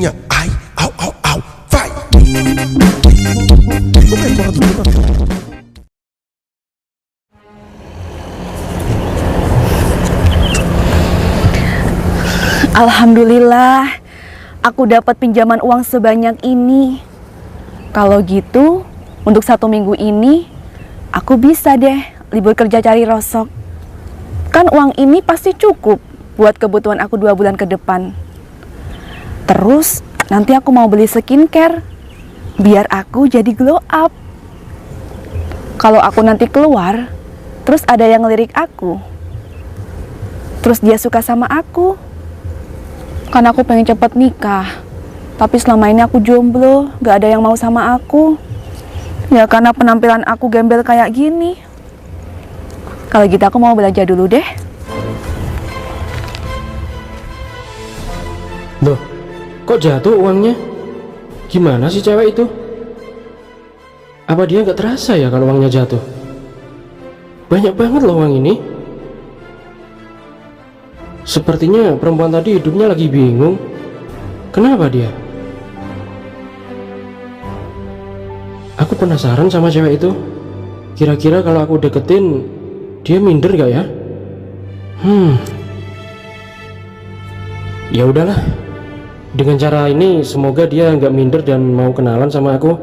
bunyinya ai au au au fight. Alhamdulillah, aku dapat pinjaman uang sebanyak ini. Kalau gitu, untuk 1 minggu ini, aku bisa deh libur kerja cari rosok. Kan uang ini pasti cukup buat kebutuhan aku 2 bulan ke depan. Terus, nanti aku mau beli skincare, biar aku jadi glow up. Kalau aku nanti keluar, terus ada yang ngelirik aku, terus dia suka sama aku, kan aku pengen cepet nikah, tapi selama ini aku jomblo, gak ada yang mau sama aku. Ya karena penampilan aku gembel kayak gini. Kalau gitu aku mau belajar dulu deh. Loh, kok jatuh uangnya? Gimana sih cewek itu? Apa dia nggak terasa ya kalau uangnya jatuh? Banyak banget loh uang ini. Sepertinya perempuan tadi hidupnya lagi bingung. Kenapa dia? Aku penasaran sama cewek itu. Kira-kira kalau aku deketin, dia minder gak ya? Ya udahlah. Dengan cara ini semoga dia nggak minder dan mau kenalan sama aku.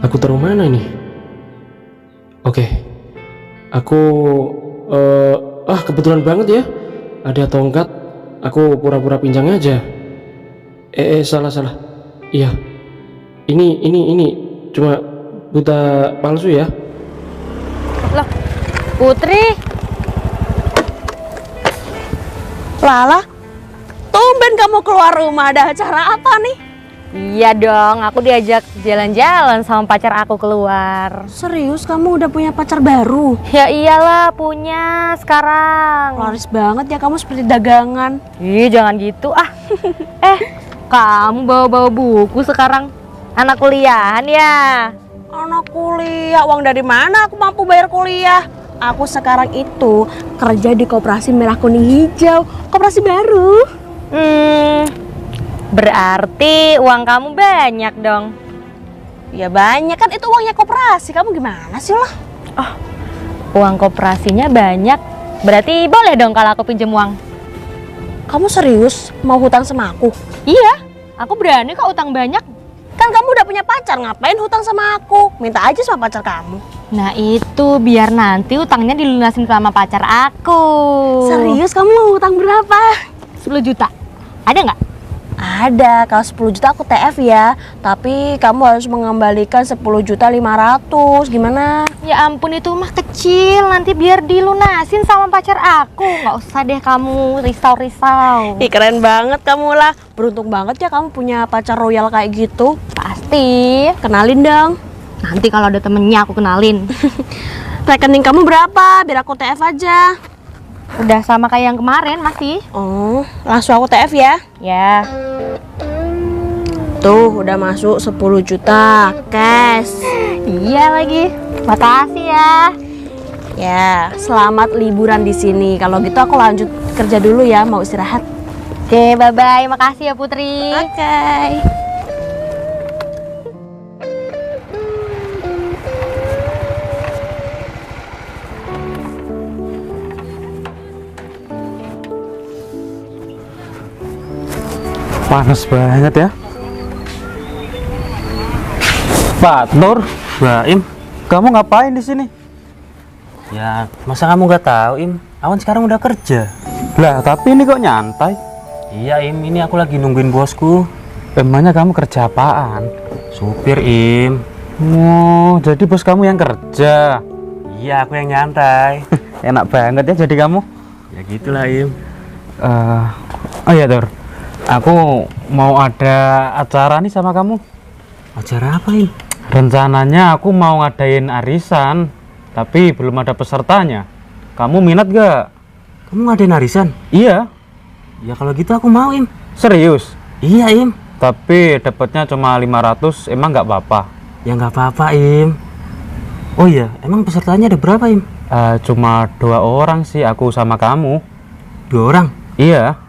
Aku taruh mana ini? Oke. Aku kebetulan banget ya. Ada tongkat. Aku pura-pura pinjang aja. Salah. Iya. Ini cuma buta palsu ya. Loh, Putri. Lala, tumben kamu keluar rumah, ada acara apa nih? Iya dong, aku diajak jalan-jalan sama pacar aku keluar. Serius, kamu udah punya pacar baru? Ya iyalah, punya sekarang. Laris banget ya kamu seperti dagangan. Ih, jangan gitu ah. Kamu bawa-bawa buku sekarang. Anak kuliahan ya? Anak kuliah, uang dari mana aku mampu bayar kuliah? Aku sekarang itu kerja di Koperasi Merah Kuning Hijau, koperasi baru. Berarti uang kamu banyak dong. Ya banyak kan, itu uangnya koperasi. Kamu gimana sih lah? Uang koperasinya banyak. Berarti boleh dong kalau aku pinjam uang. Kamu serius mau hutang sama aku? Iya, aku berani kok utang banyak. Kan kamu udah punya pacar, ngapain hutang sama aku? Minta aja sama pacar kamu. Nah itu biar nanti utangnya dilunasin sama pacar aku. Serius, kamu mau hutang berapa? 10 juta. Ada nggak? Ada, kalau 10 juta aku TF ya. Tapi kamu harus mengembalikan 10.500.000. Gimana? Ya ampun, itu mah kecil. Nanti biar dilunasin sama pacar aku. Nggak usah deh kamu risau-risau. Ih, keren banget kamu lah. Beruntung banget ya kamu punya pacar royal kayak gitu. Pasti. Kenalin dong. Nanti kalau ada temennya aku kenalin. Rekening kamu berapa? Biar aku TF aja. Udah sama kayak yang kemarin masih. Oh, langsung aku TF ya. Ya. Tuh, udah masuk 10 juta cash. Iya lagi. Makasih ya. Ya, selamat liburan di sini. Kalau gitu aku lanjut kerja dulu ya, mau istirahat. Oke, bye-bye. Makasih ya Putri. Oke. Panas banget ya. Pak Nur, Baim, kamu ngapain di sini? Ya, masa kamu nggak tahu, Im? Awan sekarang udah kerja. Lah, tapi ini kok nyantai? Iya, Im, ini aku lagi nungguin bosku. Emangnya kamu kerja apaan? Supir, Im. Oh, jadi bos kamu yang kerja? Iya, aku yang nyantai. Enak banget ya jadi kamu. Ya gitulah, Im. Oh iya, Tur. Aku mau ada acara nih sama kamu. Acara apa, Im? Rencananya aku mau ngadain arisan, tapi belum ada pesertanya. Kamu minat gak? Kamu ngadain arisan? Iya. Ya kalau gitu aku mau, Im. Serius? Iya, Im. Tapi dapatnya cuma 500, emang nggak apa-apa? Ya nggak apa-apa, Im. Oh iya, emang pesertanya ada berapa, Im? Cuma 2 orang sih, aku sama kamu. 2 orang? Iya.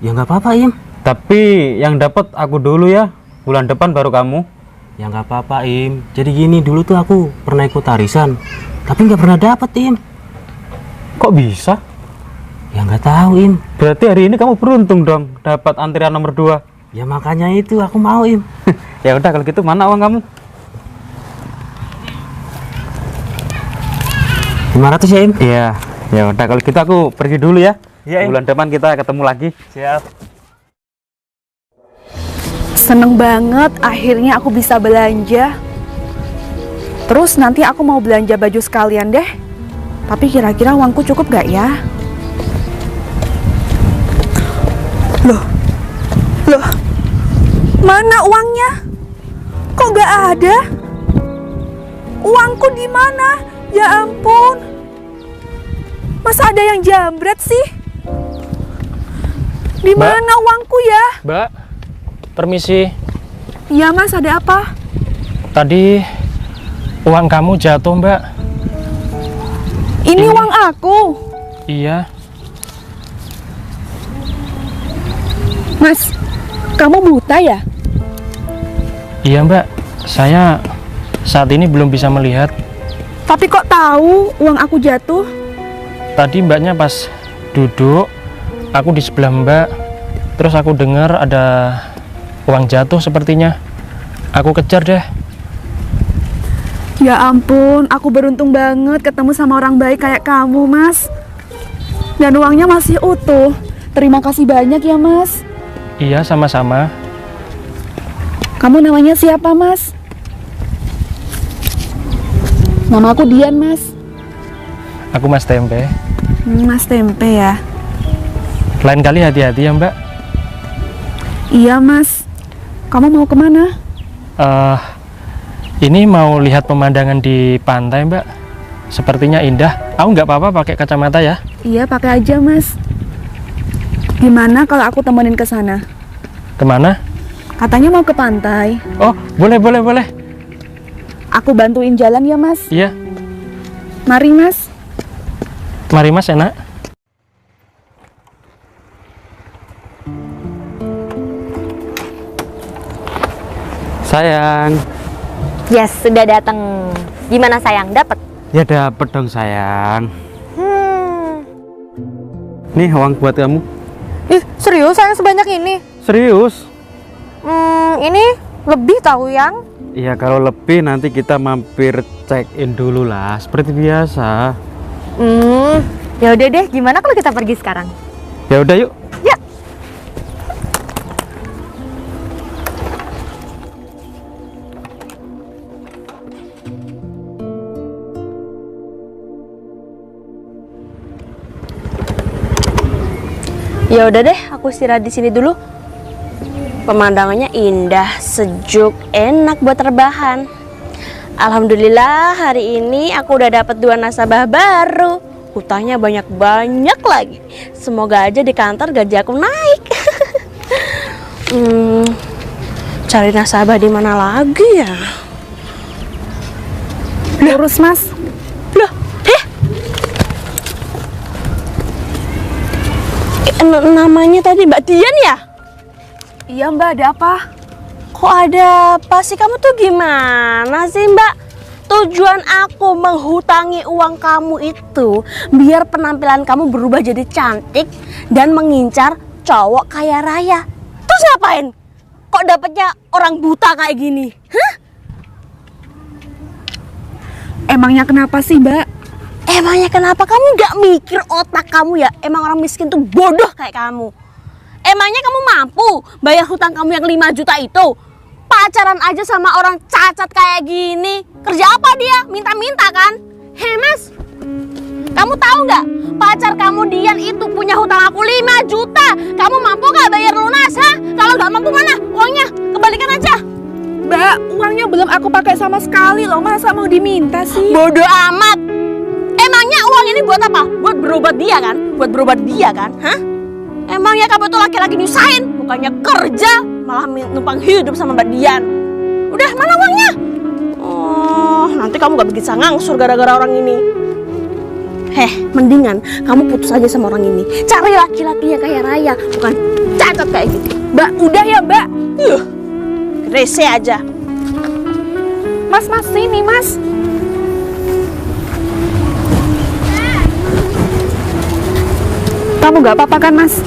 Ya nggak apa-apa, Im. Tapi yang dapat aku dulu ya. Bulan depan baru kamu. Ya nggak apa-apa, Im. Jadi gini, dulu tuh aku pernah ikut arisan, tapi nggak pernah dapet, Im. Kok bisa? Ya nggak tahu, Im. Berarti hari ini kamu beruntung dong dapat antrian nomor 2. Ya makanya itu aku mau, Im. Ya udah kalau gitu mana uang kamu? 500 ya, Im. Iya. Ya udah kalau gitu aku pergi dulu ya. Iya, Im. Bulan depan kita ketemu lagi. Siap. Seneng banget akhirnya aku bisa belanja. Terus nanti aku mau belanja baju sekalian deh. Tapi kira-kira uangku cukup gak ya? Loh, mana uangnya? Kok gak ada? Uangku di mana? Ya ampun. Masa ada yang jambret sih? Di mana uangku ya? Mbak, permisi. Iya Mas, ada apa? Tadi uang kamu jatuh, Mbak. Ini uang aku. Iya. Mas, kamu buta ya? Iya, Mbak. Saya saat ini belum bisa melihat. Tapi kok tahu uang aku jatuh? Tadi Mbaknya pas duduk, aku di sebelah Mbak. Terus aku dengar ada uang jatuh sepertinya. Aku kejar deh. Ya ampun, aku beruntung banget ketemu sama orang baik kayak kamu, Mas. Dan uangnya masih utuh. Terima kasih banyak ya, Mas. Iya, sama-sama. Kamu namanya siapa, Mas? Nama aku Dian, Mas. Aku Mas Tempe. Mas Tempe ya? Lain kali hati-hati ya, Mbak. Iya, Mas. Kamu mau kemana? Ini mau lihat pemandangan di pantai, Mbak. Sepertinya indah. Aku nggak apa-apa pakai kacamata ya. Iya, pakai aja, Mas. Gimana kalau aku temenin ke sana? Kemana? Katanya mau ke pantai. Oh, boleh. Aku bantuin jalan ya, Mas. Iya, Mari, Mas. mari Mas, enak. Sayang. Yes, sudah datang. Gimana sayang, dapat? Ya dapet dong sayang. Nih uang buat kamu. Ih, serius sayang sebanyak ini? Serius? Ini lebih tahu yang? Iya kalau lebih nanti kita mampir check in dulu lah seperti biasa. Ya udah deh, gimana kalau kita pergi sekarang? Ya udah yuk. Ya. Ya udah deh, aku istirahat di sini dulu. Pemandangannya indah, sejuk, enak buat rebahan. Alhamdulillah hari ini aku udah dapat 2 nasabah baru. Hutangnya banyak-banyak lagi. Semoga aja di kantor gaji aku naik. Cari nasabah di mana lagi ya? Lurus, Mas. Loh, namanya tadi Mbak Dian ya? Iya, Mbak, ada apa? Kok ada apa sih? Kamu tuh gimana sih, Mbak? Tujuan aku menghutangi uang kamu itu biar penampilan kamu berubah jadi cantik dan mengincar cowok kaya raya. Terus ngapain? Kok dapetnya orang buta kayak gini? Hah? Emangnya kenapa sih, Mbak? Emangnya kenapa kamu gak mikir otak kamu ya? Emang orang miskin tuh bodoh kayak kamu. Emangnya kamu mampu bayar hutang kamu yang 5 juta itu? Pacaran aja sama orang cacat kayak gini. Kerja apa dia? Minta-minta kan? Hei Mas, kamu tahu nggak? Pacar kamu Dian itu punya hutang aku 5 juta. Kamu mampu nggak bayar lunas? Ha? Kalau nggak mampu mana? Uangnya kembalikan aja. Mbak, uangnya belum aku pakai sama sekali loh. Masa mau diminta sih? Bodoh amat. Emangnya uang ini buat apa? Buat berobat dia kan? Buat berobat dia kan? Hah? Emangnya kamu tuh laki-laki nyusahin? Bukannya kerja, malah numpang hidup sama Mbak Dian. Udah, mana uangnya? Oh, nanti kamu gak bisa ngangsur gara-gara orang ini. Mendingan kamu putus aja sama orang ini. Cari laki-laki yang kaya raya, bukan bacot kayak gitu. Mbak, udah ya Mbak. Rese aja. Mas, sini Mas. Kamu nggak apa-apa kan Mas?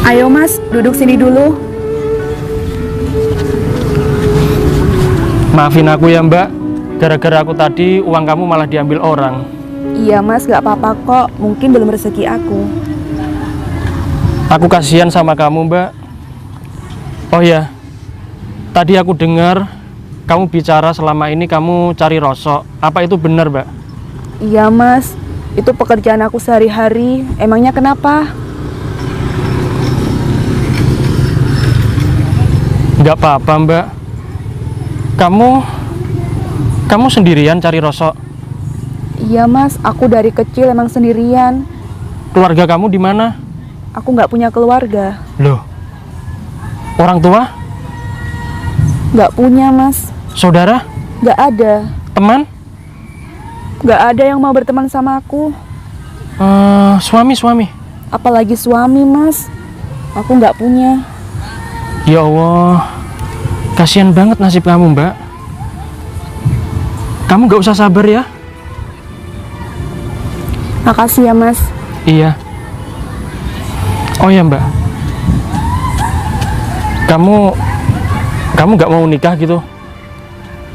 Ayo Mas, duduk sini dulu. Maafin aku ya Mbak, gara-gara aku tadi uang kamu malah diambil orang. Iya Mas, nggak apa-apa kok. Mungkin belum rezeki aku. Aku kasihan sama kamu Mbak. Oh ya, tadi aku dengar kamu bicara selama ini kamu cari rosok. Apa itu benar Mbak? Iya Mas, itu pekerjaan aku sehari-hari. Emangnya kenapa? Nggak apa-apa Mbak. Kamu sendirian cari rosok? Iya Mas, aku dari kecil emang sendirian. Keluarga kamu di mana? Aku nggak punya keluarga. Loh, orang tua? Nggak punya Mas. Saudara? Nggak ada. Teman? Nggak ada yang mau berteman sama aku. Suami? Apalagi suami Mas. Aku nggak punya. Ya Allah, kasihan banget nasib kamu Mbak. Kamu nggak usah sabar ya. Makasih ya Mas. Iya. Oh ya Mbak, kamu nggak mau nikah gitu?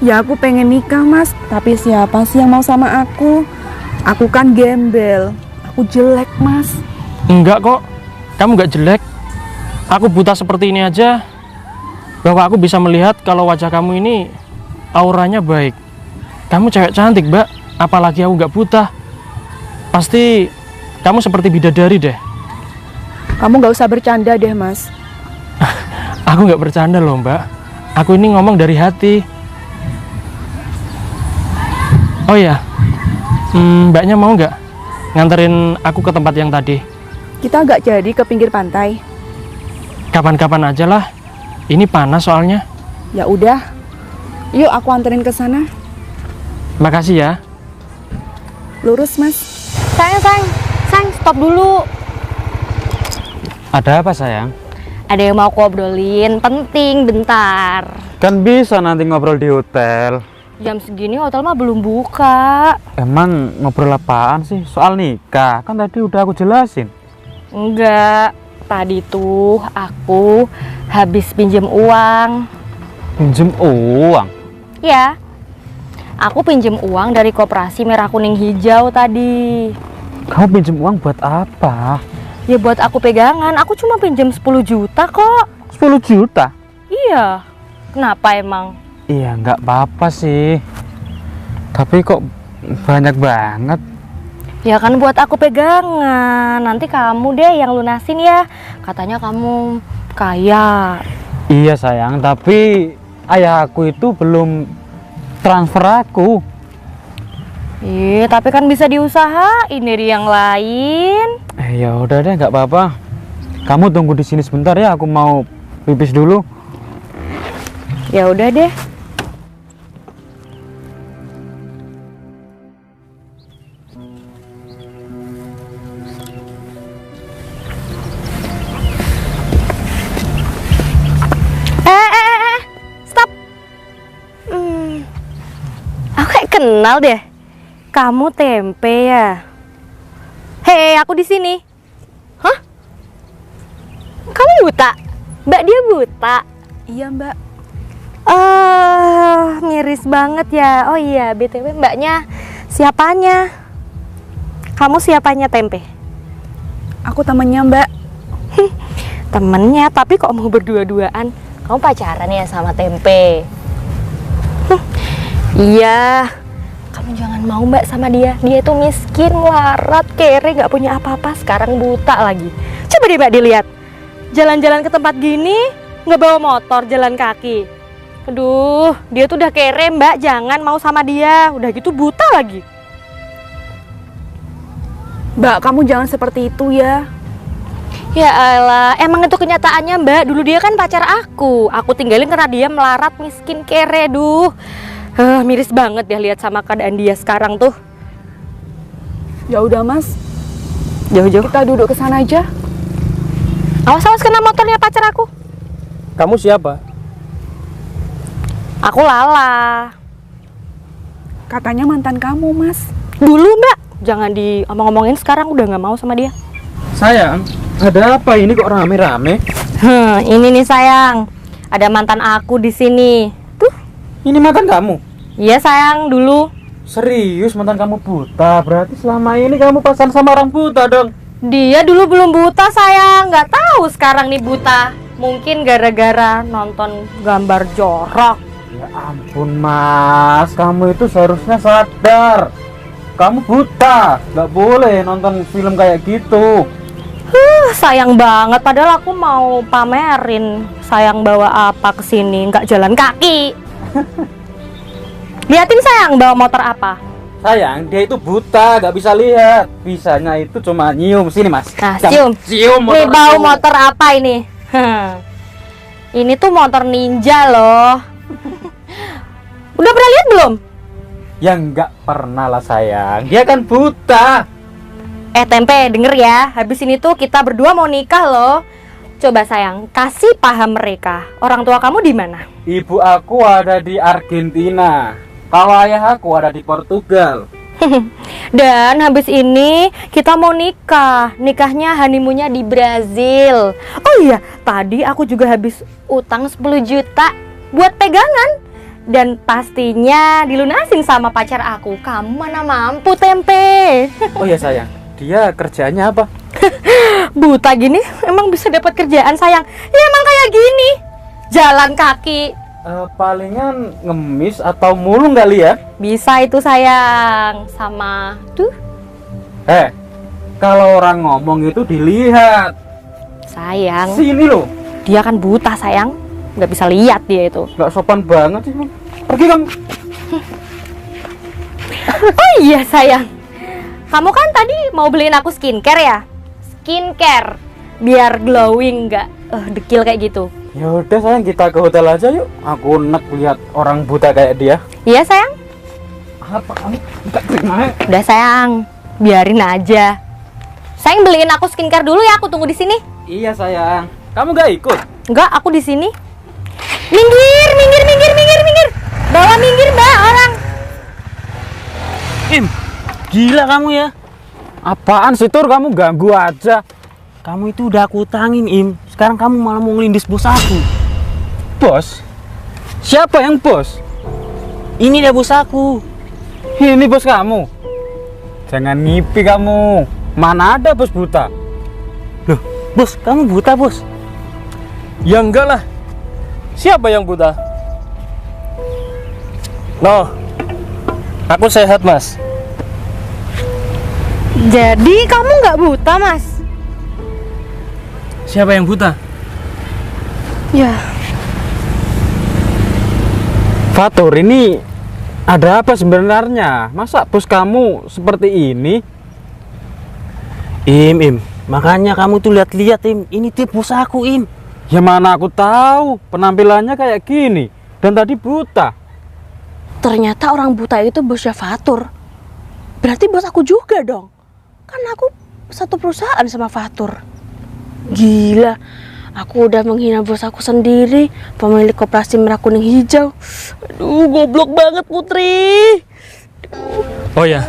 Ya aku pengen nikah Mas, tapi siapa sih yang mau sama aku? Aku kan gembel. Aku jelek Mas. Enggak kok, kamu nggak jelek. Aku buta seperti ini aja, bahwa aku bisa melihat kalau wajah kamu ini auranya baik. Kamu cewek cantik Mbak, apalagi aku nggak buta. Pasti kamu seperti bidadari deh. Kamu nggak usah bercanda deh Mas. Aku nggak bercanda loh Mbak. Aku ini ngomong dari hati. Oh ya, Mbaknya mau nggak nganterin aku ke tempat yang tadi? Kita nggak jadi ke pinggir pantai. Kapan-kapan aja lah. Ini panas soalnya. Ya udah, yuk aku anterin ke sana. Makasih ya. Lurus Mas. Sayang, stop dulu. Ada apa sayang? Ada yang mau aku obrolin, penting, bentar. Kan bisa nanti ngobrol di hotel. Jam segini hotel mah belum buka. Emang ngobrol apaan sih? Soal nikah, kan tadi udah aku jelasin. Enggak, tadi tuh aku habis pinjem uang. Pinjem uang? Ya, aku pinjem uang dari Koperasi Merah Kuning Hijau tadi. Kamu pinjem uang buat apa? Ya buat aku pegangan, aku cuma pinjem 10 juta kok. 10 juta? Iya, kenapa emang? Iya, nggak apa-apa sih. Tapi kok banyak banget. Ya kan buat aku pegangan, nanti kamu deh yang lunasin ya. Katanya kamu kaya. Iya sayang, tapi ayah aku itu belum transfer aku. Tapi kan bisa diusahain dari yang lain. Ya udah deh, nggak apa-apa. Kamu tunggu di sini sebentar ya, aku mau pipis dulu. Ya udah deh. Stop. Aku kayak kenal deh. Kamu Tempe ya? Hei, aku di sini. Hah? Kamu buta? Mbak dia buta? Iya Mbak. Miris banget ya. Oh iya, BTW mbaknya siapanya? Kamu siapanya Tempe? Aku temennya Mbak. Temennya, tapi kok mau berdua-duaan? Kamu pacaran ya sama Tempe? Iya. Kamu jangan mau Mbak sama dia. Dia itu miskin, melarat, kere, nggak punya apa-apa. Sekarang buta lagi. Coba deh Mbak dilihat. Jalan-jalan ke tempat gini, nggak bawa motor, jalan kaki. Aduh, dia tuh udah kere Mbak. Jangan mau sama dia. Udah gitu buta lagi. Mbak, kamu jangan seperti itu ya. Ya elah, emang itu kenyataannya Mbak. Dulu dia kan pacar aku. Aku tinggalin karena dia melarat, miskin, kere. Duh, miris banget ya lihat sama keadaan dia sekarang tuh. Ya udah Mas, Jauh-jauh. kita duduk ke sana aja. Awas-awas kena motornya pacar aku. Kamu siapa? Aku Lala. Katanya mantan kamu, Mas. Dulu mbak, jangan diomong-omongin sekarang, udah nggak mau sama dia. Sayang, ada apa ini kok rame-rame? Ini nih sayang, ada mantan aku di sini. Tuh, Ini mantan kamu? iya sayang, dulu. Serius mantan kamu buta? Berarti selama ini kamu pacaran sama orang buta dong? Dia dulu belum buta sayang, nggak tahu sekarang nih buta. Mungkin gara-gara nonton gambar jorok. Ya ampun Mas, kamu itu seharusnya sadar. Kamu buta, nggak boleh nonton film kayak gitu. Sayang banget, padahal aku mau pamerin. Sayang bawa apa ke sini, nggak jalan kaki. Liatin sayang bawa motor apa. Sayang, dia itu buta, nggak bisa lihat. Bisanya itu cuma nyium. Sini Mas. Nah, Jangan cium. Nih motor bawa aku. motor apa ini? Ini tuh motor ninja loh. Udah pernah lihat belum? Ya nggak pernah lah sayang. Dia kan buta. Tempe, denger ya. Habis ini tuh kita berdua mau nikah loh. Coba sayang, kasih paham mereka. Orang tua kamu di mana? Ibu aku ada di Argentina. Kalau ayah aku ada di Portugal. Dan habis ini kita mau nikah. Nikahnya honeymoonnya di Brazil. Oh iya, tadi aku juga habis utang 10 juta buat pegangan. Dan pastinya dilunasin sama pacar aku. Kamu mana mampu Tempe. Oh ya sayang, dia kerjanya apa? Buta gini emang bisa dapat kerjaan sayang. Ya emang kayak gini. Jalan kaki. Palingan ngemis atau mulung kali ya? Bisa itu sayang. Sama tuh kalau orang ngomong itu dilihat. sayang. Sini loh. Dia kan buta sayang. Nggak bisa lihat dia itu. Nggak sopan banget sih. Pergi kamu. Oh iya sayang. Kamu kan tadi mau beliin aku skincare ya? Skincare biar glowing, nggak dekil kayak gitu. Ya udah sayang, kita ke hotel aja yuk. Aku enak lihat orang buta kayak dia. Iya sayang. Apa kamu nggak terima? Udah sayang, biarin aja. Sayang beliin aku skincare dulu ya, aku tunggu di sini. Iya sayang. Kamu nggak ikut? Enggak, aku di sini. Minggir, minggir, minggir, minggir, minggir. Bawa minggir mbak orang. Im, gila kamu ya. Apaan sih Tur? Kamu ganggu aja. Kamu itu udah aku utangin Im. Sekarang kamu malah mau ngelindis bos aku. Bos? Siapa yang bos? Ini dia bos aku. Ini bos kamu. Jangan ngipi kamu. Mana ada bos buta? Loh, bos, kamu buta bos? Ya enggak lah. Siapa yang buta? No, aku sehat mas. Jadi kamu nggak buta mas? Siapa yang buta? Ya. Fatur, ini ada apa sebenarnya? Masa bos kamu seperti ini? Im, makanya kamu tuh lihat-lihat Im. Ini dia bos aku Im. Ya mana aku tahu, penampilannya kayak gini dan tadi buta. Ternyata orang buta itu bosnya Fatur. Berarti bos aku juga dong. Kan aku satu perusahaan sama Fatur. Gila, aku udah menghina bos aku sendiri, pemilik koperasi merah kuning hijau. Aduh, goblok banget Putri. Oh ya,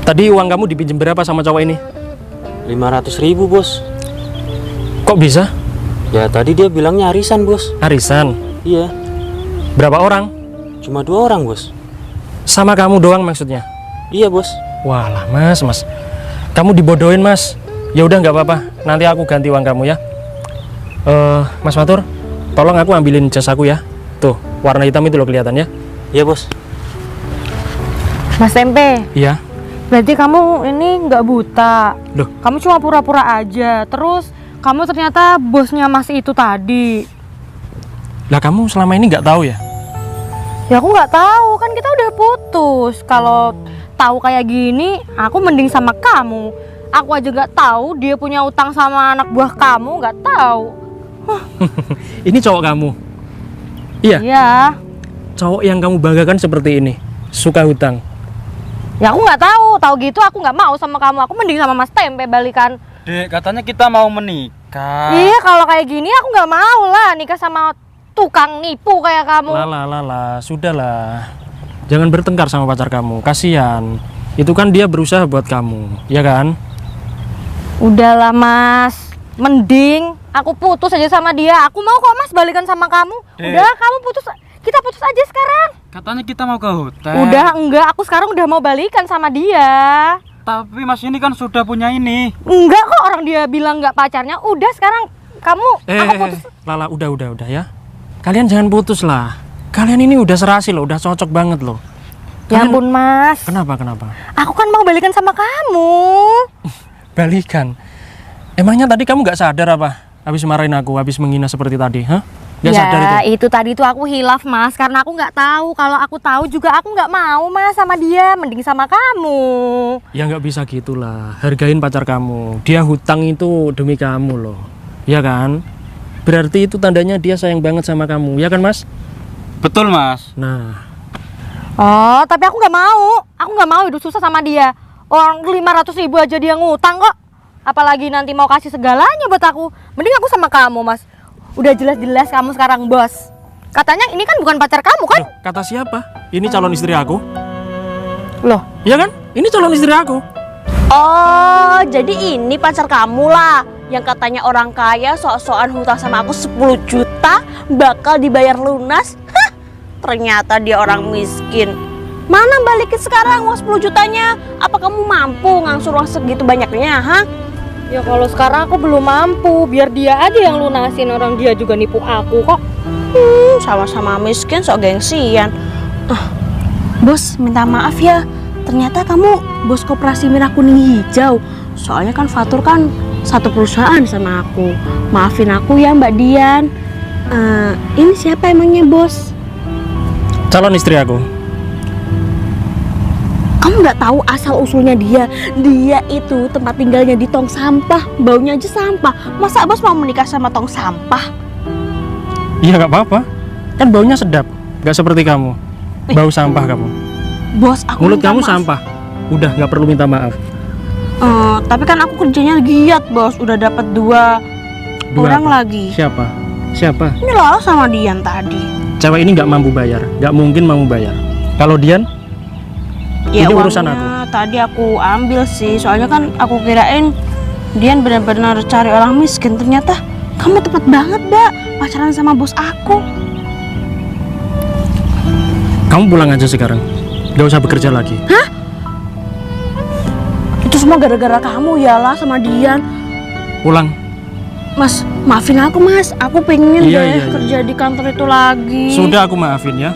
tadi uang kamu dipinjam berapa sama cowok ini? 500.000 bos. Kok bisa? Ya tadi dia bilangnya arisan bos. Arisan. Iya, Berapa orang? cuma 2 orang bos. Sama kamu doang maksudnya? Iya bos. Walah mas, kamu dibodohin mas. Ya udah nggak apa-apa, nanti aku ganti uang kamu ya. Mas Fatur, tolong aku ambilin jas aku ya. Tuh, warna hitam itu loh kelihatan ya. Iya bos. Mas Tempe, Iya. berarti kamu ini nggak buta. Loh. Kamu cuma pura-pura aja. Terus kamu ternyata bosnya Mas itu tadi. Lah kamu selama ini nggak tahu ya? Ya aku nggak tahu, kan kita udah putus. Kalau tahu kayak gini, aku mending sama kamu. Aku aja nggak tahu dia punya utang sama anak buah kamu, nggak tahu. Ini cowok kamu? Iya. Iya. Cowok yang kamu banggakan seperti ini, suka hutang. Ya aku nggak tahu gitu aku nggak mau sama kamu. Aku mending sama Mas Tempe balikan. Dek, katanya kita mau menikah. Kak. Iya, kalau kayak gini aku nggak mau lah nikah sama tukang nipu kayak kamu. Lala, sudahlah. Jangan bertengkar sama pacar kamu, kasihan. Itu kan dia berusaha buat kamu, ya kan? Udahlah Mas, mending aku putus aja sama dia. Aku mau kok Mas balikan sama kamu. Udah, kamu putus, kita putus aja sekarang. Katanya kita mau ke hotel. Udah enggak, aku sekarang udah mau balikan sama dia. Tapi Mas ini kan sudah punya ini. Enggak kok, orang dia bilang enggak pacarnya. Udah sekarang kamu, aku putus. Lala, udah ya. Kalian jangan putus lah. Kalian ini udah serasi loh, udah cocok banget loh. Ya ampun Mas. Kenapa? Aku kan mau balikan sama kamu. Balikan? Emangnya tadi kamu gak sadar apa? Habis marahin aku, habis menghina seperti tadi, hah? Gak sadar itu? Itu tadi tuh aku hilaf Mas, karena aku nggak tahu. Kalau aku tahu juga aku nggak mau Mas sama dia, mending sama kamu. Ya nggak bisa gitulah, hargain pacar kamu. Dia hutang itu demi kamu loh, ya kan? Berarti itu tandanya dia sayang banget sama kamu, ya kan Mas? Betul Mas. Nah, Oh, tapi aku nggak mau. Aku nggak mau hidup susah sama dia. Orang 500.000 aja dia ngutang kok. Apalagi nanti mau kasih segalanya buat aku. Mending aku sama kamu Mas. Udah jelas-jelas kamu sekarang bos. Katanya ini kan bukan pacar kamu kan? loh, kata siapa? Ini calon istri aku, Loh, ya kan? Ini calon istri aku. Oh, jadi ini pacar kamu lah yang katanya orang kaya sok-sokan hutang sama aku 10 juta bakal dibayar lunas. Hah, ternyata dia orang miskin. Mana balikin sekarang uang 10 jutanya? Apa kamu mampu ngangsur uang segitu banyaknya, ha? ya kalau sekarang aku belum mampu. Biar dia aja yang lunasin, orang dia juga nipu aku kok. Sama-sama miskin sok gengsian. Bos, minta maaf ya. Ternyata kamu bos koperasi Merah Kuning Hijau. Soalnya kan Fatur kan satu perusahaan sama aku. Maafin aku ya Mbak Dian. Ini siapa emangnya bos? Calon istri aku. Kamu nggak tahu asal usulnya dia. Dia itu tempat tinggalnya di tong sampah. Baunya aja sampah. Masa bos mau menikah sama tong sampah? Iya nggak apa-apa, kan baunya sedap, nggak seperti kamu. Bau sampah kamu. Bos, aku Mulut minta kamu maaf. sampah. Udah nggak perlu minta maaf. Tapi kan aku kerjanya giat bos. Udah dapat dua orang apa? lagi. Siapa? Ini Lala sama Dian tadi. Cewek ini nggak mampu bayar, nggak mungkin mampu bayar. Kalau Dian, Ya ini urusan uangnya tadi aku ambil sih. Soalnya kan aku kirain Dian benar-benar cari orang miskin. Ternyata kamu tepat banget, Mbak. Pacaran sama bos aku. kamu pulang aja sekarang. Nggak usah bekerja lagi. Itu semua gara-gara kamu ya lah sama Dian. Pulang. Mas, maafin aku mas. Aku pengen Iya. kerja di kantor itu lagi. Sudah aku maafin ya.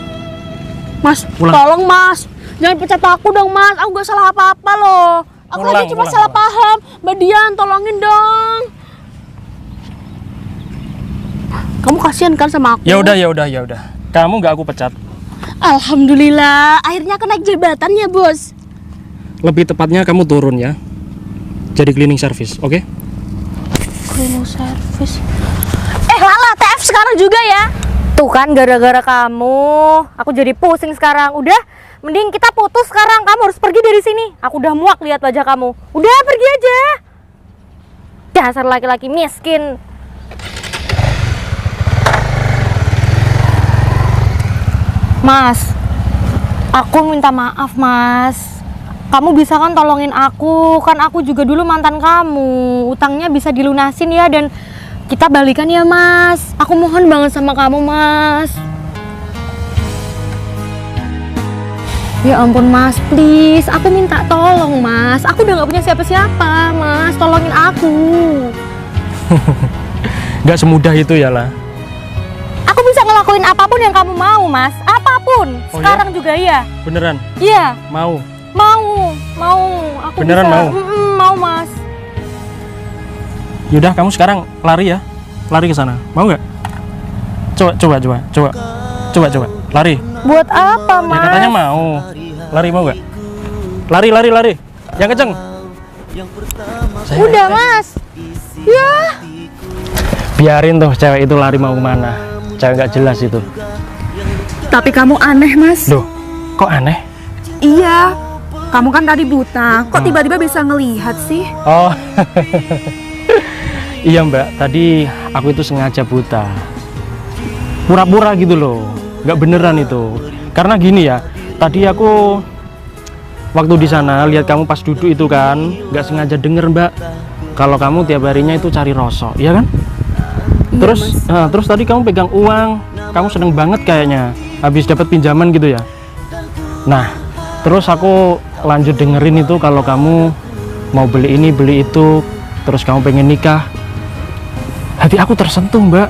Mas, Pulang. tolong mas. Jangan pecat aku dong mas. Aku gak salah apa-apa loh. Aku lagi cuma salah paham. Mbak Dian, tolongin dong. Kamu kasihan kan sama aku? Ya udah. Kamu nggak aku pecat. Alhamdulillah, akhirnya aku naik jabatan ya bos. Lebih tepatnya kamu turun ya. Jadi cleaning service, oke? Cleaning service. Lala, TF sekarang juga ya. Tuh kan gara-gara kamu, aku jadi pusing sekarang. Udah, mending kita putus sekarang. Kamu harus pergi dari sini. Aku udah muak lihat wajah kamu. Udah pergi aja. Dasar laki-laki miskin. Mas, aku minta maaf mas. Kamu bisa kan tolongin aku. Kan aku juga dulu mantan kamu. Utangnya bisa dilunasin ya, dan kita balikan ya mas. Aku mohon banget sama kamu mas. Ya ampun mas, please. Aku minta tolong mas. Aku udah gak punya siapa-siapa mas. Tolongin aku. Nggak semudah itu ya lah. Aku bisa ngelakuin apapun yang kamu mau mas. Apapun. Oh, Sekarang juga ya. Beneran? Iya. Mau? Mau. Aku Beneran bisa. mau? Mau mas. Yaudah, kamu sekarang lari ya. Lari ke sana. Mau nggak? Coba. Lari. Buat apa Ya mas? katanya mau. Lari mau nggak? Lari. Yang kenceng. Udah mas. Ya. Biarin tuh cewek itu lari mau kemana. Cewek nggak jelas itu. Tapi kamu aneh, Mas. Loh, kok aneh? Iya. Kamu kan tadi buta. Kok tiba-tiba bisa ngelihat sih? Oh. Iya mbak, tadi aku itu sengaja buta. Pura-pura gitu loh, nggak beneran itu. Karena gini ya, tadi aku waktu di sana lihat kamu pas duduk itu kan, nggak sengaja denger mbak. Kalau kamu tiap harinya itu cari rosok, iya kan? Terus tadi kamu pegang uang, kamu seneng banget kayaknya, habis dapat pinjaman gitu ya. Nah, terus aku lanjut dengerin itu kalau kamu mau beli ini beli itu, terus kamu pengen nikah. Hati aku tersentuh mbak,